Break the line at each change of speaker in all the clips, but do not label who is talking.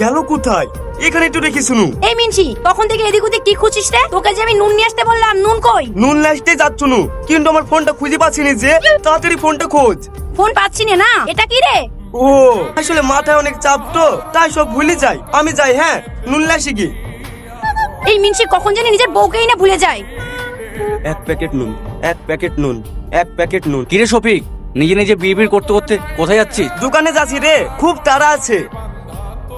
গেল কোথায়? এখানে একটু রেখে শুনু।
এই মিনসি, তখন থেকে এদিক ওদিক কি খুঁজছিস রে? তোকে যে আমি নুন নিয়ে আসতে বললাম, নুন কই?
নুন লাস্টে যাচ্ছ নু, কিন্তু আমার ফোনটা খুঁজে পাচ্ছি না যে। তাড়াতাড়ি ফোনটা খোঁজ।
ফোন পাচ্ছি না। না, এটা কি রে?
ও আসলে মাথায় অনেক চাপ তো, তাই সব ভুলে যাই। আমি যাই, হ্যাঁ নুন লাসি কি।
এই মিনসি কখন জানি নিজের বউকেই না ভুলে যায়।
এক প্যাকেট নুন, এক প্যাকেট নুন, এক প্যাকেট নুন।
কিরে শফিক, নিজে নিজে বিড়বিড় করতে করতে কোথায় যাচ্ছিস?
দোকানে যাচ্ছি রে, খুব তাড়া আছে।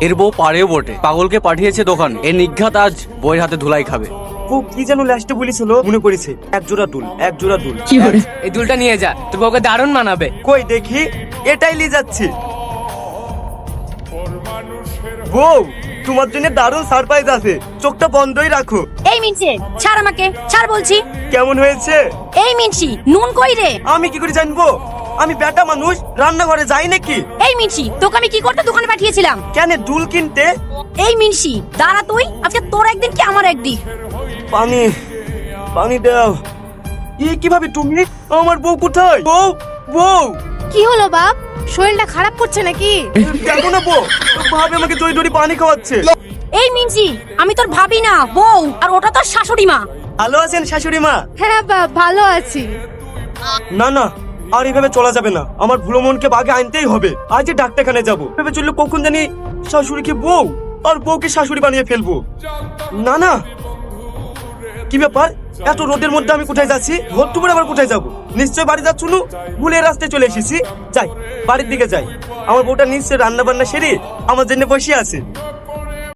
এর বউ পারেও বটে, পাগলকে পাঠিয়েছে দোকানে। এর নিঘাত আজ বইয়ের হাতে ধুলাই খাবে।
ও কি যেন লাস্টে বলেছিল, মনে করেছে। এক জোড়া দুল, এক জোড়া দুল।
এই দুলটা নিয়ে যা, তোর বউকে দারুণ মানাবে।
কই দেখি, এটাই নিয়ে যাচ্ছি। বউ, তোমার জন্য দারুণ সারপ্রাইজ আছে, চোখটা বন্ধই রাখো।
এই মিনসি, ছাড় আমাকে, ছাড় বলছি।
কেমন হয়েছে?
এই মিনসি, নুন কই রে?
আমি কি করে জানবো? আমি বেটা মানুষ, রান্নাঘরে যাই নাকি?
এই মিনসি, তোকে আমি কি করতে দোকানে পাঠিয়েছিলাম?
কেন দুল কিনতে?
এই মিনসি, দাঁড়া তুই, আজকে তোর একদিন কি আমার একদিন।
পানি, পানি দাও। কিভাবে তুমি? আমার বউ কোথায়? বউ, বউ।
কি হলো বাপ, শরীরটা খারাপ করছে নাকি?
দেখো না বউ, ভাবে আমাকে দই দড়ি পানি খাওয়াচ্ছে।
এই মিনসি, আমি তোর ভাবি না, বউ। আর ওটা তোর শাশুড়ি মা।
ভালো আছেন শাশুড়ি মা?
হ্যাঁ বাপ, ভালো আছি।
না না, আর এইভাবে চলা যাবে না। আমার ভুলো মনকে বাগে আনতেই হবে। আজ ডাক্তারখানে যাবো। ভেবে চললে কখন জানি শাশুড়িকে বউ আর বউকে শাশুড়ি বানিয়ে ফেলবো। না না, কি ব্যাপার? এত রোদের মধ্যে আমি কোথায় যাচ্ছি? ভোর দুপুরে আবার কোথায় যাবো? নিশ্চয় বাড়ি যাচ্ছ নু? ভুলে রাস্তায় চলে এসেছি। যাই, বাড়ির দিকে যাই। আমার বউটা নিশ্চয় রান্না বান্না সেরে আমার জন্য বসে আছে।